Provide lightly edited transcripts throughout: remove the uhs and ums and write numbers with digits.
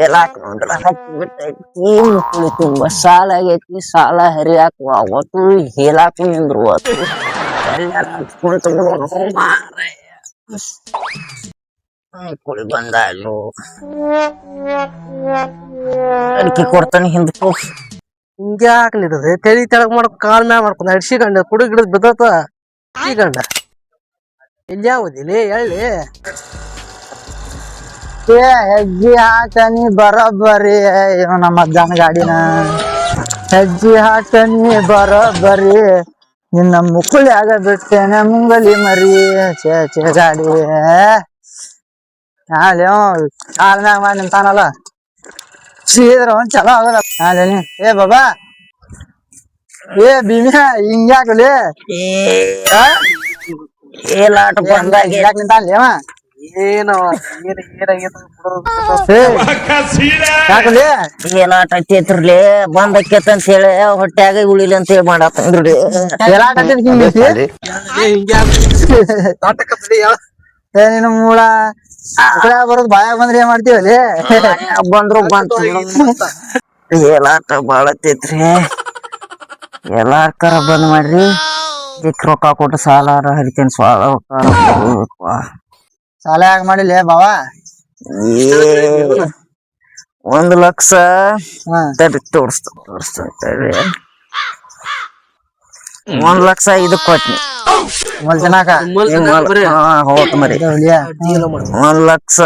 ಎಲ್ಲಾಕ್ ನೋಡ್ರ ಹಾಕಿಬಿಟ್ಟೈತಿ ಮುಕ್ಳಿ ತುಂಬಾ ಸಾಲ ಆಗೈತಿ ಸಾಲ ಹರಿಯಾಕ ಅವತ್ತು ಹೇಳಾಕ ನಿಂದ್ರು ಕುಳಿ ಬಂದಾಳು ಅಡಿಕೆ ಕೊಡ್ತಾನೆ ಹಿಂದಕ್ಕೂ ಹಿಂಗೆ ಹಾಕ್ಲಿದೆ ತಳಿ ತೆಳಗ್ ಮಾಡಕ್ ಕಾಲ್ ಮ್ಯಾಲ ಮಾಡ್ಕೊಂಡ ಹಿಡ್ಸಿಗಂಡ ಕುಡಿ ಗಿಡದ್ ಬಿದ್ದತ ಗಂಡ ಇಲ್ಲಿ ಯಾವುದಿಲ್ಲ ಹೇಳಿ ಹೆಜ್ಜೆ ಹಾಕನಿ ಬರೋಬ್ಬರಿ ನಮ್ಮ ಮಧ್ಯಾಹ್ನ ಗಾಡಿನ ಹೆಜ್ಜೆ ಹಾಕನಿ ಬರೋಬ್ಬರಿ ನಿನ್ನ ಮುಕ್ಕುಳಿ ಆಗ ಬಿಟ್ಟೇನೆ ಮುಂಗಲಿ ಮರಿ ಚೇ ಗಾಡಿ ಕಾಲ್ ಮ್ಯಾಗ ಮಾಡಿ ನಿಂತಾನಲ್ಲ ಸೀದ್ರ ಒಂದ್ ಚಲೋ ಆಗದ ಹಾಲೇನಿ ಏ ಬಾಬಾ ಏ ಭೀಮ್ಯಾ ಹಿಂಗ್ಯಾಕಲಿ ಏಲಾಟ ಬಂದಾಗ ಯಾಕೆ ನಿಂತಾನ್ಲಿ ಅವ ಏನವ ಏಲಾಟ ಹಚ್ಚೈತ್ರಿ ಬಂದಕ್ಕೇತ ಅಂತ ಹೇಳಿ ಹೊಟ್ಯಾಗ ಉಳಿಲಿ ಅಂತ ಹೇಳಿ ಮಾಡತ್ತಂದ್ರಿ ಏಲಾಟ ನೀನು ಮೂಳ ಬರೋದು ಬಾಯಾಗ ಬಂದ್ರೆ ಏನ್ ಮಾಡ್ತೀವಲ್ಲಿ ಬಂದ್ರು ಬಂತ ಏಲಾಟ ಬಾಳ ಹತ್ತೈತ್ರಿ ಎಲ್ಲಾರ್ಕಾರ ಬಂದ್ ಮಾಡ್ರಿ ದಿಕ್ ರೊಕ್ಕ ಕೊಟ್ಟು ಸಾಲಾರ ಹರಿತೇನೆ ಸಾಲ ಯಾಕೆ ಮಾಡಿಲ್ಲ ಬಾವಾ 1 ಲಕ್ಷ ತೋರಿಸ್ತಾರೆ 1 ಲಕ್ಷ ಇದಕ್ ಕೊಟ್ನಿ ಹೋತ್ ಮರಿ 1 ಲಕ್ಷ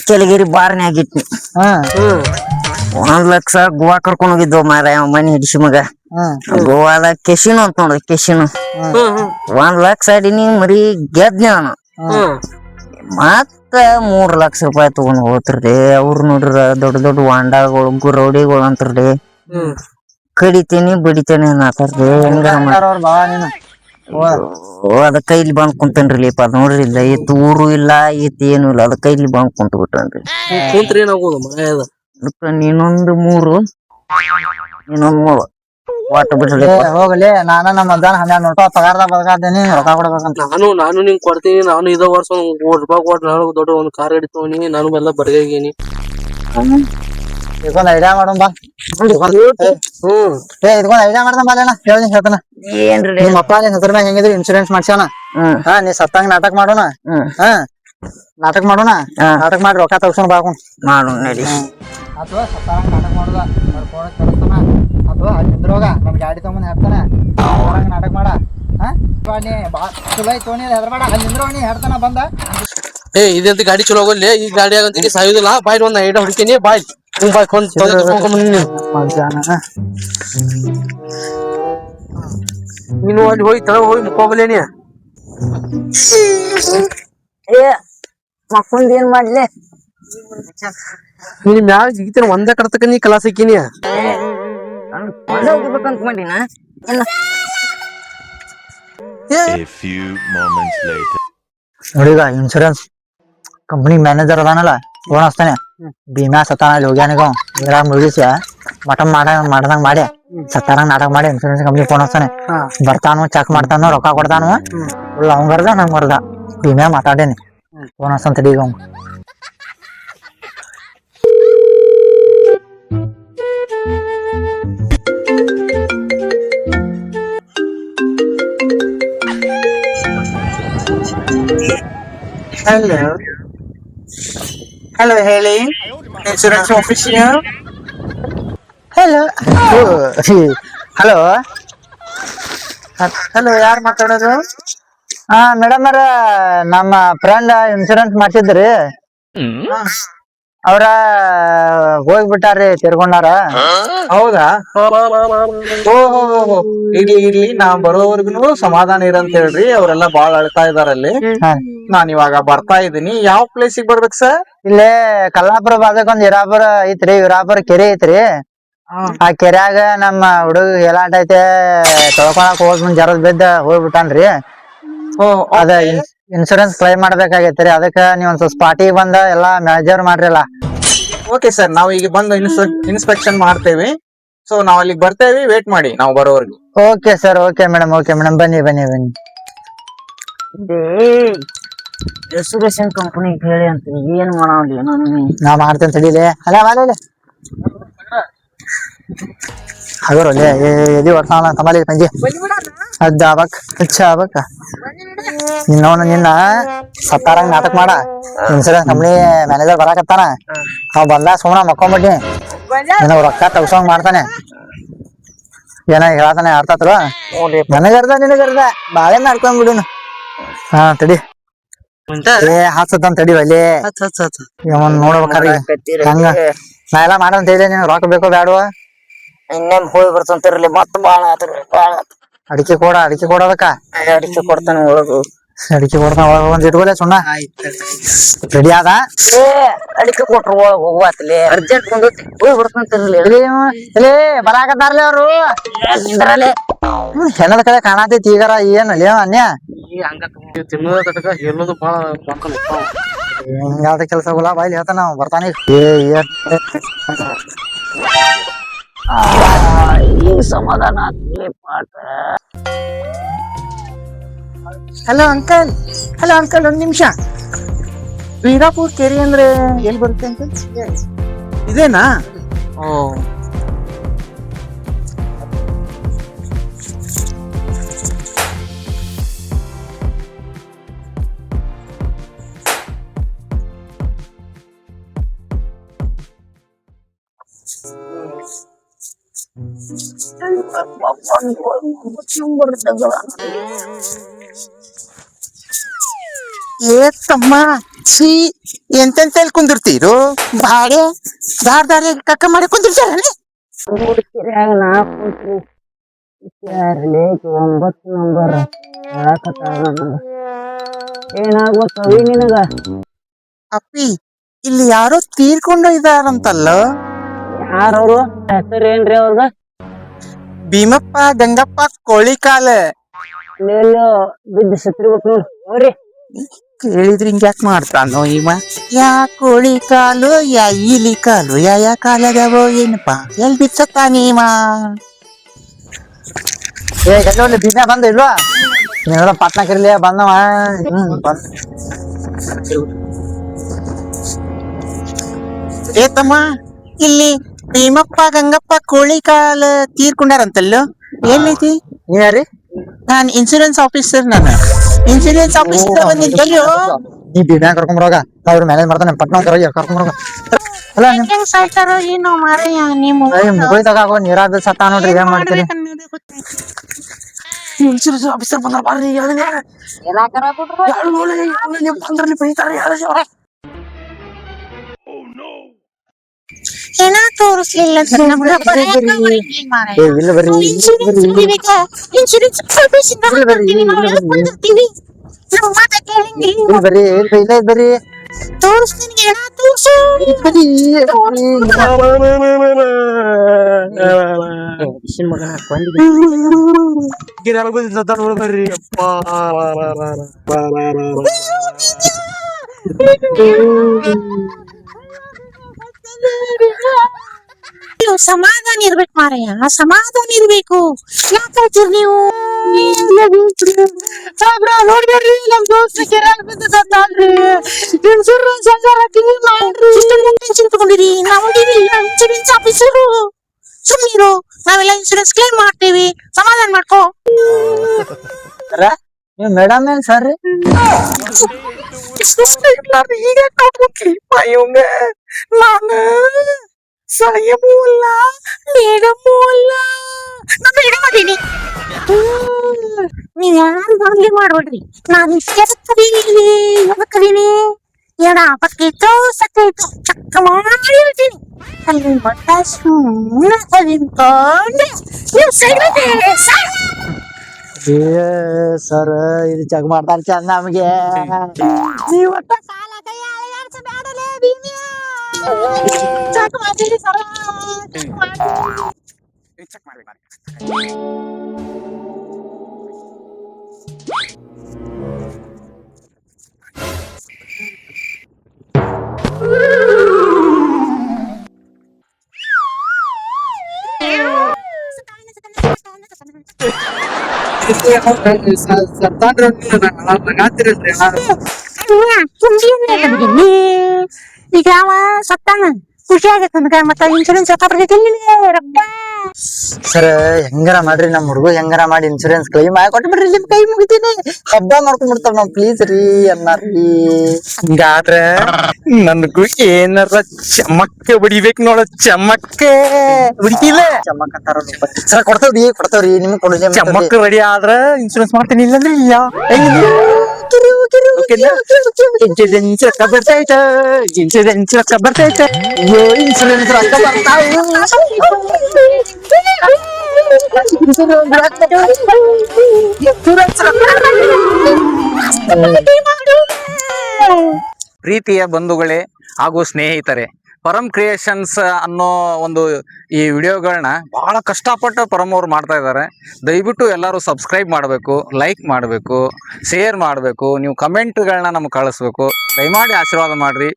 ಕೆಳಗಿರಿ ಬಾರ್ನೆ ಆಗಿಟ್ನಿ 1 ಲಕ್ಷ ಗೋವಾ ಕರ್ಕೊಂಡ್ ಹೋಗಿದ್ವು ಮಾರ ಮನಿ ಹಿಡಿಸಿ ಮಗ ಗೋವಾದಾಗ ಕೆಸಿನು ಅಂತ ನೋಡ್ರಿ ಕೆಸಿನು 1 ಲಕ್ಷ ಅಡಿನಿ ಮರಿ ಗೆದ್ನಿ ನಾನು ಮತ್ತ 3 ಲಕ್ಷ ರೂಪಾಯಿ ತಗೊಂಡ್ ಹೋತ್ರಿ ಅವ್ರ ನೋಡ್ರ ದೊಡ್ಡ ದೊಡ್ಡ ವಾಂಡಾಗಳು ರೌಡಿಗಳು ಅಂತಾರ್ರಿ ಕಡಿತೇನಿ ಬಡಿತೇನಿ ಅನ್ನತಾರ್ರಿ ಅದ ಕೈಲಿ ಬಂದ್ ಕುಂತೇನ್ರಿ ಅದ್ ನೋಡ್ರಿ ಇಲ್ಲ ಇತ್ ಊರು ಇಲ್ಲ ಇತ್ ಏನು ಇಲ್ಲ ಅದ ಕೈಲಿ ಬಂದ್ ಕುಂತ ಬಿಟ್ಟನ್ರಿ ಇನ್ನೊಂದು 3 ಒಟ್ಟು ಬಿಡ್ರಿ ಹೋಗ್ಲಿ ನಾನು ನಮ್ಮ ಮಧ್ಯಾಹ್ನ 12 ರೂಪಾಯಿ ಪಗಾರದ ಬದಕಾತೀನಿ ರೊಕ್ಕ ಕೊಡ್ಬೇಕಂತ ನಾನು ನಿಂಗ್ ಕೊಡ್ತೀನಿ ನಾನು ಇದ ವರ್ಷ 1 ರೂಪಾಯಿ ಕೊಟ್ಟು ನಾನು ದೊಡ್ಡ ಒಂದ್ ಕಾರ್ ಗಾಡಿ ತಗೊಂಡಿ ನಾನು ಎಲ್ಲ ಬಡಗೀನಿ ಇದೊಂದ್ ಐಡಿಯಾ ಮಾಡೋಣ ಬಾ ಇದೊಂದ್ ಐಡಿಯಾ ಮಾಡ್ದ ಬಾಲೇನ ಹೇಳಿ ಹೇಳ್ತಾನ ಏನ್ರಿ ನಿಮ್ಮಪ್ಪ ನಿನ್ ಹೆಸರ ಮ್ಯಾಗ ಹೆಂಗಿದ್ರಿ ಇನ್ಶೂರೆನ್ಸ್ ಮಾಡ್ಸ್ಯಾನ ನೀ ಸತ್ತಂಗ ನಾಟಕ ಮಾಡೋಣ ನಾಟಕ ಮಾಡಿ ರೊಕ್ಕ ತಗ್ಸೋಣ ಬಾಕು ಮಾಡೋಣ ನಡಿ ಅಥವಾ ಸತ್ತಂಗ ನಾಟಕ ಮಾಡುದ ಕಳಿಸ್ತಾನ ಅಥವಾ ಅಲ್ಲಿ ನಿಂದ್ರೋಗ ನಮ್ ಗಾಡಿ ತಗೊಂಡ್ ಹೇಳ್ತಾನ ನಾಟಕ ಮಾಡ ಚಲೋ ಐತೋನಿ ಹೆದರ್ಬೇಡ ಅಲ್ಲಿ ನಿಂದ್ರೋಗ ನೀ ಹೇಳ್ತಾನ ಬಂದ ಇದಂತ ಗಾಡಿ ಚಲೋ ಹೋಗಲ್ಲಿ ಈ ಗಾಡಿ ಆಗಂತ ಸಾಯುದಿಲ್ಲ ಬಾಯ್ ಒಂದ್ ಐಡಿಯಾ ಹುಡುಕಿನಿ ಬಾಯ್ ನೀನು ಅಲ್ಲಿ ಹೋಗಿ ತಳ ಹೋಗಿ ಮುಕ್ಕೋಗಲೇನಿ ಮಕ್ಕೊಂದ್ ಏನ್ ಮಾಡ್ಲಿ ನೀನ್ ಮ್ಯಾಲ ಜಿಗಿತೇನೆ ಒಂದ ಕಡತಕ ನೀ ಕಲಾ ಸಿಕ್ಕಿನಿ ಹೋಗ್ಬೇಕಂತ ಮಾಡಿನ ನೋಡಿಗ ಇನ್ಶೂರೆನ್ಸ್ ಕಂಪನಿ ಮ್ಯಾನೇಜರ್ ಅದಾನಲ್ಲ ಫೋನ್ ಹಚ್ತಾನೆ ಭೀಮಾ ಸತ್ತಾನ ಹೋಗ್ಯಾನಿಗ ಮುಗಿಸ ಮಾಡ್ದಂಗ ಮಾಡಿ ಸತ್ತಾರಂಗ ನಾಟಕ ಮಾಡಿ ಇನ್ಶೂರೆನ್ಸ್ ಕಂಪನಿ ಫೋನ್ ಹಚ್ತಾನೆ ಬರ್ತಾನು ಚೆಕ್ ಮಾಡ್ತಾನು ರೊಕ್ಕ ಕೊಡ್ತಾನು ಅವಂಗ್ ಬರ್ದ ನಂಗ್ ಬರ್ದ ಭೀಮಾ ಮಾತಾಡೇನಿ ಫೋನ್ ಹಚ್ತಾನ ತಡೀಗ ಅವ್ ಹಲೋ ಹೇಳಿ ಇನ್ಶೂರೆನ್ಸ್ ಆಫೀಸಿಯರ್ ಹಲೋ ಯಾರು ಮಾತಾಡೋದು ಮೇಡಮ್ ಅವ್ರ ನಮ್ಮ ಫ್ರೆಂಡ್ ಇನ್ಶೂರೆನ್ಸ್ ಮಾಡ್ಸಿದ್ರಿ ಅವ್ರ ಹೋಗ್ಬಿಟ್ಟಾರ್ರಿ ತಿರ್ಕೊಂಡಾರ ಹೌದಾ ಓಹೋ ಇರ್ಲಿ ನಾವ್ ಬರೋವರ್ಗುನು ಸಮಾಧಾನ ಇರಂತ ಹೇಳ್ರಿ ಅವ್ರೆಲ್ಲಾ ಬಾಳ್ ಅಳ್ತಾ ಇದಾರಲ್ಲಿ ನಾನ್ ಇವಾಗ ಬರ್ತಾ ಇದೀನಿ ಯಾವ ಪ್ಲೇಸಿಗೆ ಬರ್ಬೇಕು ಸರ್ ಇಲ್ಲೇ ಕಲ್ಲಾಪುರ ಬಾಜಕ್ ಒಂದ್ ಹಿರಾಪುರ ಐತ್ರಿ ಹಿರಾಪುರ ಕೆರೆ ಐತ್ರಿ ಆ ಕೆರ್ಯಾಗ ನಮ್ಮ ಹುಡುಗ ಹೇಲಾಟ ಐತೆ ತೊಳ್ಕೊಳಕ್ ಹೋದ್ ಮುಂದ್ ಜರದ್ ಬಿದ್ದ ಹೋಗ್ಬಿಟ್ಟಾನ್ರಿ ಅದ ಇನ್ಶೂರೆನ್ಸ್ ಕ್ಲೈಮ್ ಮಾಡ್ಬೇಕಾಗೈತ್ರಿ ಅದಕ್ಕ ನೀವ್ ಒಂದ್ ಸ್ವಲ್ಪ ಸ್ಪಾಟಿಗೆ ಬಂದ ಎಲ್ಲಾ ಮ್ಯಾನೇಜರ್ ಮಾಡ್ರಲ್ಲ ಓಕೆ ಸರ್ ನಾವ್ ಈಗ ಬಂದು ಇನ್ಸ್ಪೆಕ್ಷನ್ ಮಾಡ್ತೇವೆ ಸೊ ನಾವ್ ಅಲ್ಲಿಗೆ ಬರ್ತೇವೆ ವೇಟ್ ಮಾಡಿ ನಾವು ಬರೋವರೆಗೂ ಓಕೆ ಸರ್ ಓಕೆ ಮೇಡಮ್ ಬನ್ನಿ ರೆಸ್ಟೋರೇಷನ್ ಕಂಪನಿ ಹೇಳಿ ಅಂತ ಏನ್ ಮಾಡಲಿ ನಾನು ನಾ ಮಾಡ್ತೇನೆ ತಡೀಲಿ ಅಲ್ಲ ಬಾಲೆ ಹಗರೋಲೆ ಎದಿ ಹೊಡ್ತಾವಲ್ಲ ಕಮಲಿ ಪಂಜಿ ಅಜ್ಜ ಆಗ್ಬೇಕ್ ಹುಚ್ಚ ಆಗ್ಬೇಕ ನಿನ್ನ ಸತ್ತಾರಂಗ್ ನಾಟಕ ಮಾಡ ಇನ್ಸೂರೆನ್ಸ್ ಕಂಪ್ನಿ ಮ್ಯಾನೇಜರ್ ಬರಾಕತ್ತಾನ ಅವ್ ಬಂದಾಗ ಸುಮ್ಮನೆ ಮಕ್ಕೊಂಬಿಟ್ಟಿ ನಿನಗ್ ರೊಕ್ಕ ತಗ್ಸೋಂಗ್ ಮಾಡ್ತಾನೆ ಏನ ಹೇಳ್ತಾನೆ ಆಡ್ತಾತ್ರ ನನಗರ್ದ ನಿನಗರ್ದ ಬಾಳೆ ಮಾಡ್ಕೊಂಡ್ಬಿಡುನು ಹಾ ತಡಿ ಹಾಕ್ಸತ್ತಂತ ತಡಿ ಅಲ್ಲಿ ಅವನ್ ನೋಡ್ಬೇಕಾರೆ ಹಂಗ ನಾ ಎಲ್ಲಾ ಮಾಡಂತ ಹೇಳಿ ನೀನ್ ರೊಕ್ಕ ಬೇಕೋ ಬ್ಯಾಡುವ ಇನ್ನೇಮ್ ಹೋಗಿ ಬರ್ತಂತಿರ್ಲಿ ಮತ್ತ ಬಾಳ ಅಡಿಕೆ ಕೊಡೋದಕ್ಕ ಅಡಿಕೆ ಕೊಡ್ತಾನೆ ಒಳಗು ಅಡಿಕೆ ಕೊಡ್ತಾನ ಒಳಗ ಒಂದ್ ಇಟ್ಕೊಲೆ ಸುಣ್ಣ ರೆಡಿ ಆದ ಅಡಿಕೆ ಕೊಟ್ರು ಒಳಗ್ ಹೋಗುವತ್ಲಿ ಅರ್ಜೆಂಟ್ ಬಂದೈತಿ ಹೋಗಿ ಬರ್ತಂತಿರ್ಲಿ ಬರಾಕತ್ತಾರ್ಲಿ ಅವ್ರು ಹೆಣ್ಣದ ಕಡೆ ಕಾಣತೈತಿ ಈಗಾರ ಏನಲ್ಲಿ ಅನ್ಯ ತಿನ್ನೋದ ತಟಕ ಹೇಳೋದು ಬಾಳ ಹಿಂಗಾದ ಕೆಲ್ಸ ಗುಲಾಬ್ ಬಾಯ್ಲಿ ಹೇಳ್ತಾನ ನಾವ್ ಬರ್ತಾನೆ ಈಗ ಸಮಾಧಾನ ಆಗ್ಲಿ ಪಾಠ. ಹಲೋ ಅಂಕಲ್ ಒಂದ್ ನಿಮಿಷ ವೀರಾಪುರ್ ಕೆರೆ ಅಂದ್ರೆ ಎಲ್ಲಿ ಬರುತ್ತೆ ಅಂಕಲ್ ಇದೇನಾ ತಮ್ಮ ಸಿ ಎಂತೆಂತ ಕುಂದಿರ್ತೀರು ಬಾಡೆ ದಾರ ಕಕ್ಕ ಮಾಡಿ ಕುಂದಿರ್ತಾರ ಒಂಬತ್ತು ನಂಬರ್ ಏನಾಗ್ಬೇಕವಿ ನಿನಗ ಅಪ್ಪಿ ಇಲ್ಲಿ ಯಾರೋ ತೀರ್ಕೊಂಡು ಇದಾರಂತಲ್ಲ ಯಾರವ್ರು ಹೆಸರು ಏನ್ರಿ ಅವ್ರಗ ಭೀಮಪ್ಪ ಗಂಗಪ್ಪ ಕೋಳಿಕಾಲ ಬಿದ್ದು ಸತ್ರಿಬೇಕು ನೋಡ್ರಿ ಅವ್ರಿ ಕೇಳಿದ್ರಿ ಹಿಂಗ್ಯಾಕ್ ಮಾಡ್ತಾನೋ ಇವ ಯಾ ಕೋಳಿ ಕಾಲು ಯಾ ಇಲಿ ಕಾಲು ಯಾ ಕಾಲದವೋ ಏನಪ್ಪಾ ಎಲ್ ಬಿಚ್ಚತ್ತಾನ ಇವ ಒಂದು ಬೀಜ ಬಂದ ಇಲ್ವಾ ನೀವೆಲ್ಲ ಪಟ್ನ ಕರಿಲಿ ಬಂದವ ತಮ್ಮ ಇಲ್ಲಿ ಭೀಮಪ್ಪ ಗಂಗಪ್ಪ ಕೋಳಿ ಕಾಲ ತೀರ್ಕೊಂಡಾರಂತಲ್ಲೋ ಏನೈತಿ ಯಾರಿ ನಾನ್ ಇನ್ಶೂರೆನ್ಸ್ ಆಫೀಸರ್ ಇನ್ಶೂರೆನ್ಸ್ ಆಫೀಸರ್ ಬಂದಿದ್ದಲ್ಲೋ ನೀ ಬಿಡ್ಯಾ ಕರ್ಕೊಂಬರೋಗ ಅವ್ರ ಮ್ಯಾನೇಜ್ ಮಾಡ್ತಾನೆ ಪಟ್ನ ಕರ್ಕೊಂಬರೋಗ ಮುಗಿದಾಗ ನೀರಾದ ಸತ್ತ ನೋಡ್ರಿ ಏನ್ ಮಾಡ್ತೀರಿ ಇನ್ಶೂರೆನ್ಸ್ ಆಫೀಸರ್ ಬಂದ್ರ ಬರ್ರಿ ಏನ ತೋರಿಸ್ಲಿಲ್ಲ ಇನ್ಶೂರೆನ್ಸ್ ಬರ್ರಿ ತೋರಿಸ್ತೀನಿ ಏನ ತೋರ್ಸು ಬರ್ರಿ ಸಮಾಧಾನ ಇರ್ಬೇಕು ಮಾರಯ್ಯ ಸಮಾಧಾನ ಇರ್ಬೇಕು ಯಾಕಾಯ್ತೀರಿ ನೀವು ನೋಡ್ಬೇಡ್ರಿ ನಮ್ ದೋಸ್ತ ಕೆರೆಯಾಗ ಬಿದ್ದು ಸತ್ತಾನ್ರಿ ಇನ್ಶೂರೆನ್ಸ್ ಟೆನ್ಷನ್ ತಗೊಂಡಿರಿ ನಾವು ಇನ್ಶೂರೆನ್ಸ್ ಆಫೀಸರು ಸುಮ್ಮನಿರು ನಾವೆಲ್ಲ ಇನ್ಶೂರೆನ್ಸ್ ಕ್ಲೇಮ್ ಮಾಡ್ತೇವಿ ಸಮಾಧಾನ ಮಾಡ್ಕೋ ನೀವು ಮೇಡಮ್ ಏನ್ ಸರ್ ಈಗ ನಾನು ಸಲಹೆಮೂ ಅಲ್ಲ ಮೇಡಮೂ ಅಲ್ಲ ನಾನು ಮೇಡಮ್ ಅದೀನಿ ನೀವ್ ಯಾರು ಬರ್ಲಿ ಮಾಡ್ಬೇಡ್ರಿ ನಾನು ಕದೀನಿ ಎಡ ಪಕ್ಕಿತ್ತು ಸಕ್ಕಿತ್ತು ಚಕ್ಕ ಮಾಡಿ ಹೇಳ್ತೀನಿ ಅಲ್ಲಿ ಮಟ್ಟ ಸುಮ್ಮನೆ ಕದಿಂಕೊಂಡೆ ನೀವು ಸರ್ ಇದು ಚೆಕ್ ಮಾಡ್ತಾರ ಚಂದ ನಮಗೆ ನೀವು ಒಟ್ಟ ಕಾಲ ಕೈ ಅಳಗಾಡ್ಸಬೇಡಲೇ ಬೀನ್ಯ ಚೆಕ್ ಮಾಡ್ತೀರಿ ಸರ ಚೆಕ್ ಮಾಡಿ ಈಗ ಅವ ಸತ್ತಾನ ಖುಷಿ ಆಗತ್ತ ನನ್ಗ ಮತ್ತ ಇನ್ಶೂರೆನ್ಸ್ ರೊಕ್ಕ ಬರ್ತೈತಿ ರೊಕ್ಕ ಸರ್ ಹೆಂಗಾರ ಮಾಡ್ರಿ ನಮ್ ಹುಡುಗ ಹೆಂಗಾರ ಮಾಡಿ ಇನ್ಶೂರೆನ್ಸ್ ಕ್ಲೈಮ್ ಆಗಿ ಕೊಟ್ಬಿಡ್ರಿ ನಿಮ್ ಕೈ ಮುಗಿತೀನಿ ಹಬ್ಬ ಮಾಡ್ಕೊಂಡ್ಬಿಡ್ತಾರ ನಾವ್ ಪ್ಲೀಸ್ ರೀ ಅನ್ನಾರ್ರಿ ಹಿಂಗಾದ್ರ ನನ್ಗೂ ಏನಾರ ಚಮಕ್ಕೆ ಹೊಡಿಬೇಕು ನೋಡ ಚಮಕ್ಕೆ ಹೊಡಿತಿಲ್ಲ ಚಮ್ಮಕ್ ಅಂತಾರ ಸರ್ ಕೊಡ್ತಾವ್ರಿ ನಿಮ್ಗೆ ಕೊಡುದೇ ಚಮಕ್ ರೆಡಿ ಆದ್ರ ಇನ್ಶೂರೆನ್ಸ್ ಮಾಡ್ತೀನಿ ಇಲ್ಲಂದ್ರೆ ಇಲ್ಲ ಇನ್ಶೂರೆನ್ಸ್ ರೊಕ್ಕ ಬರ್ತೈತ ಇನ್ಶೂರೆನ್ಸ್ ರೊಕ್ಕ ಬರ್ತೈತ ಇನ್ಶೂರೆನ್ಸ್ ರೊಕ್ಕ ಪ್ರೀತಿಯ ಬಂಧುಗಳೇ ಹಾಗೂ ಸ್ನೇಹಿತರೆ, ಪರಂ ಕ್ರಿಯೇಷನ್ಸ್ ಅನ್ನೋ ಒಂದು ಈ ವಿಡಿಯೋಗಳನ್ನ ಬಹಳ ಕಷ್ಟಪಟ್ಟು ಪರಮ್ ಅವ್ರು ಮಾಡ್ತಾ ಇದ್ದಾರೆ. ದಯವಿಟ್ಟು ಎಲ್ಲರೂ ಸಬ್ಸ್ಕ್ರೈಬ್ ಮಾಡಬೇಕು, ಲೈಕ್ ಮಾಡಬೇಕು, ಶೇರ್ ಮಾಡಬೇಕು, ನೀವು ಕಮೆಂಟ್ಗಳನ್ನ ನಮ್ಗೆ ಕಳಿಸ್ಬೇಕು. ದಯಮಾಡಿ ಆಶೀರ್ವಾದ ಮಾಡ್ರಿ.